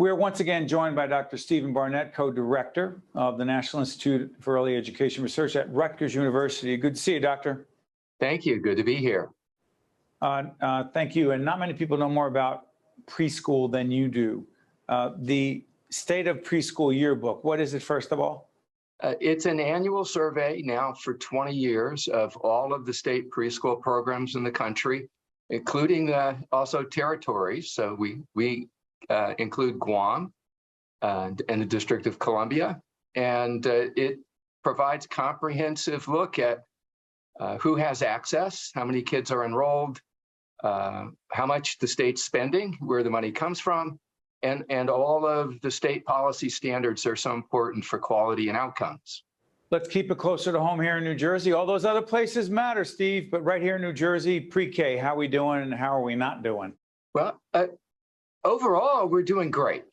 We're once again joined by Dr. Stephen Barnett, co-director of the National Institute for Early Education Research at Rutgers University. Good to see you, Doctor. Thank you. Good to be here. Thank you. And not many people know more about preschool than you do. The State of Preschool Yearbook, what is it, first of all? It's an annual survey now for 20 years of all of the state preschool programs in the country, including also territories. So we include Guam and the District of Columbia, and it provides comprehensive look at who has access, how many kids are enrolled, how much the state's spending, where the money comes from, and all of the state policy standards are so important for quality and outcomes. Let's keep it closer to home here in New Jersey. All those other places matter, Steve, but right here in New Jersey, pre-K, how are we doing and how are we not doing? Well, overall, we're doing great.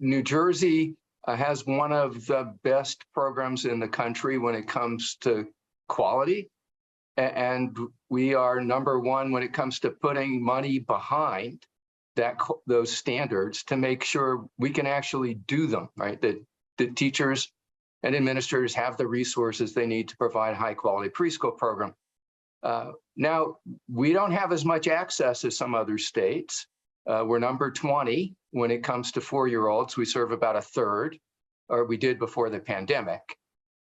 New Jersey has one of the best programs in the country when it comes to quality, and we are number one when it comes to putting money behind those standards to make sure we can actually do them, right? That the teachers and administrators have the resources they need to provide a high-quality preschool program. Now, we don't have as much access as some other states. We're number 20 when it comes to 4-year-olds. We serve about a third, or we did before the pandemic.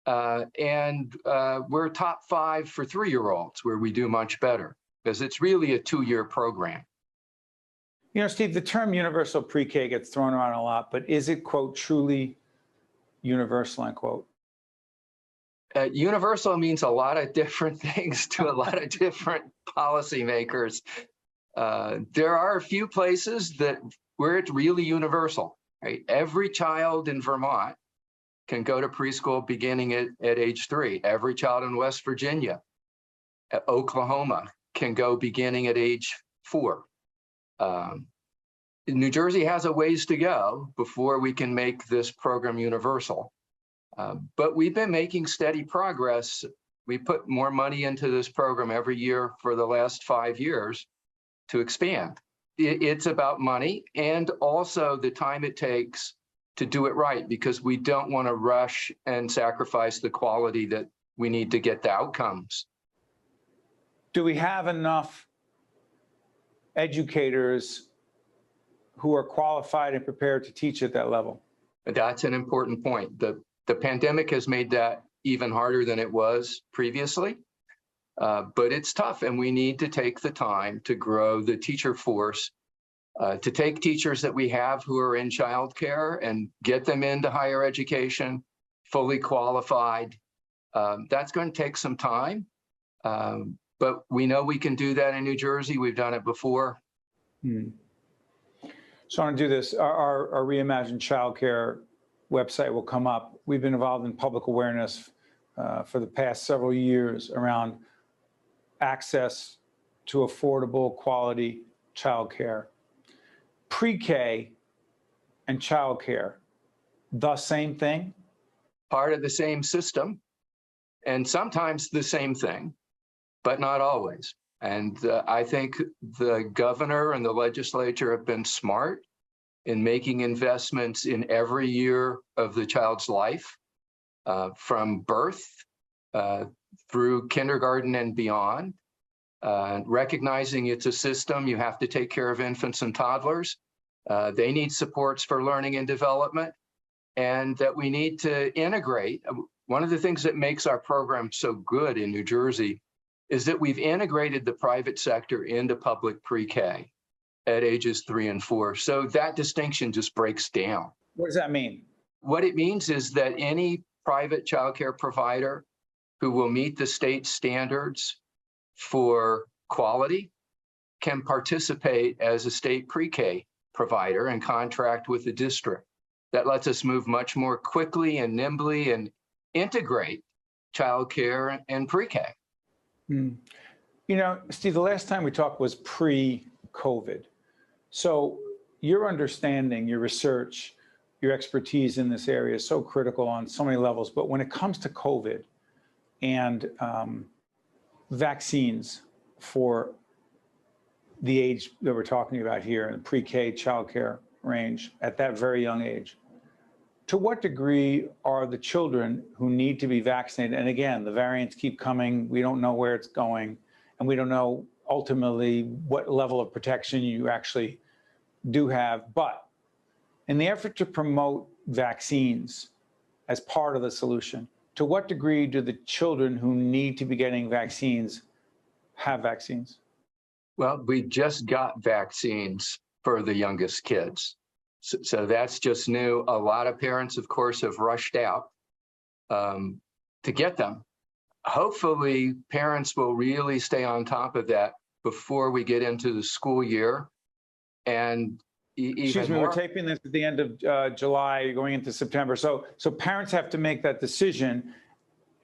And we're top 5 for 3-year-olds, where we do much better, because it's really a 2-year program. You know, Steve, the term universal pre-K gets thrown around a lot, but is it, quote, truly universal, unquote? Universal means a lot of different things to a lot of different policymakers. There are a few places where it's really universal, right? Every child in Vermont can go to preschool beginning at age 3. Every child in West Virginia, Oklahoma can go beginning at age 4. New Jersey has a ways to go before we can make this program universal. But we've been making steady progress. We put more money into this program every year for the last 5 years to expand. It's about money and also the time it takes to do it right, because we don't want to rush and sacrifice the quality that we need to get the outcomes. Do we have enough educators who are qualified and prepared to teach at that level? That's an important point. The pandemic has made that even harder than it was previously, but it's tough, and we need to take the time to grow the teacher force, to take teachers that we have who are in childcare and get them into higher education, fully qualified. That's going to take some time, but we know we can do that in New Jersey. We've done it before. So I want to do this. Our Reimagined Childcare website will come up. We've been involved in public awareness for the past several years around access to affordable, quality childcare. Pre-K and childcare, the same thing? Part of the same system, and sometimes the same thing, but not always. And I think the governor and the legislature have been smart in making investments in every year of the child's life, from birth through kindergarten and beyond. Recognizing it's a system, you have to take care of infants and toddlers. They need supports for learning and development, and that we need to integrate. One of the things that makes our program so good in New Jersey is that we've integrated the private sector into public pre-K at ages 3 and 4. So that distinction just breaks down. What does that mean? What it means is that any private childcare provider who will meet the state standards for quality can participate as a state pre-K provider and contract with the district. That lets us move much more quickly and nimbly and integrate childcare and pre-K. You know, Steve, the last time we talked was pre-COVID. So your understanding, your research, your expertise in this area is so critical on so many levels. But when it comes to COVID and vaccines for the age that we're talking about here in pre-K childcare range at that very young age. To what degree are the children who need to be vaccinated, and again, the variants keep coming, we don't know where it's going, and we don't know ultimately what level of protection you actually do have, but in the effort to promote vaccines as part of the solution, to what degree do the children who need to be getting vaccines have vaccines? Well, we just got vaccines for the youngest kids. So that's just new. A lot of parents, of course, have rushed out to get them. Hopefully, parents will really stay on top of that before we get into the school year. And Excuse me, we're taping this at the end of July, going into September. So parents have to make that decision.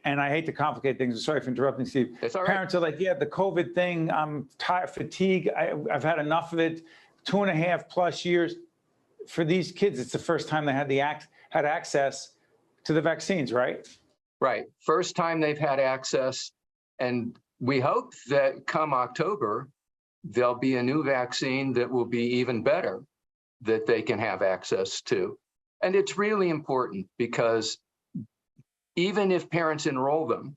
And I hate to complicate things. Sorry for interrupting, Steve. It's all right. Parents are like, yeah, the COVID thing, I'm tired, fatigue. I've had enough of it. 2.5+ years. For these kids, it's the first time they had access to the vaccines, right? Right. First time they've had access. And we hope that come October, there'll be a new vaccine that will be even better that they can have access to. And it's really important because even if parents enroll them,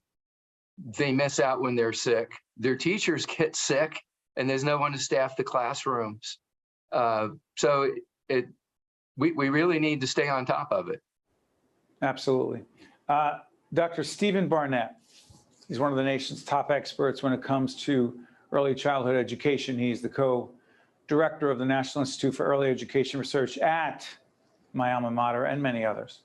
they miss out when they're sick. Their teachers get sick and there's no one to staff the classrooms. So we really need to stay on top of it. Absolutely. Dr. Stephen Barnett, he's one of the nation's top experts when it comes to early childhood education. He's the co-director of the National Institute for Early Education Research at my alma mater and many others.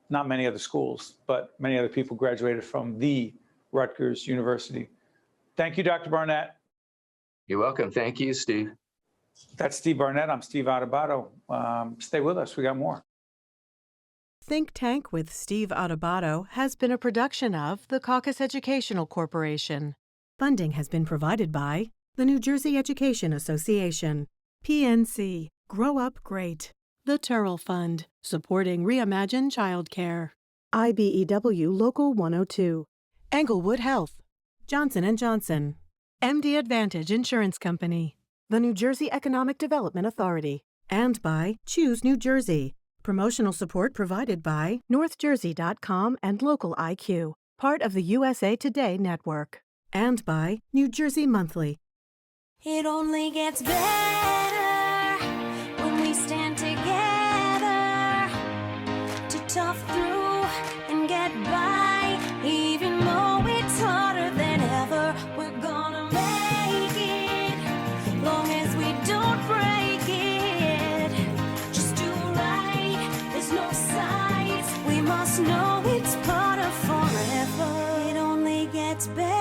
Not many other schools, but many other people graduated from the Rutgers University. Thank you, Dr. Barnett. You're welcome. Thank you, Steve. That's Steve Barnett. I'm Steve Adubato. Stay with us. We got more. Think Tank with Steve Adubato has been a production of the Caucus Educational Corporation. Funding has been provided by the New Jersey Education Association, PNC, Grow Up Great, the Turrell Fund, supporting Reimagine Childcare, IBEW Local 102, Englewood Health, Johnson & Johnson, MD Advantage Insurance Company, the New Jersey Economic Development Authority, and by Choose New Jersey. Promotional support provided by NorthJersey.com and Local IQ, part of the USA Today network, and by New Jersey Monthly. It only gets better when we stand together to tough through and get by. Even though it's harder than ever, we're gonna make it. Long as we don't break it, just do right. There's no sides. We must know it's part of forever. It only gets better.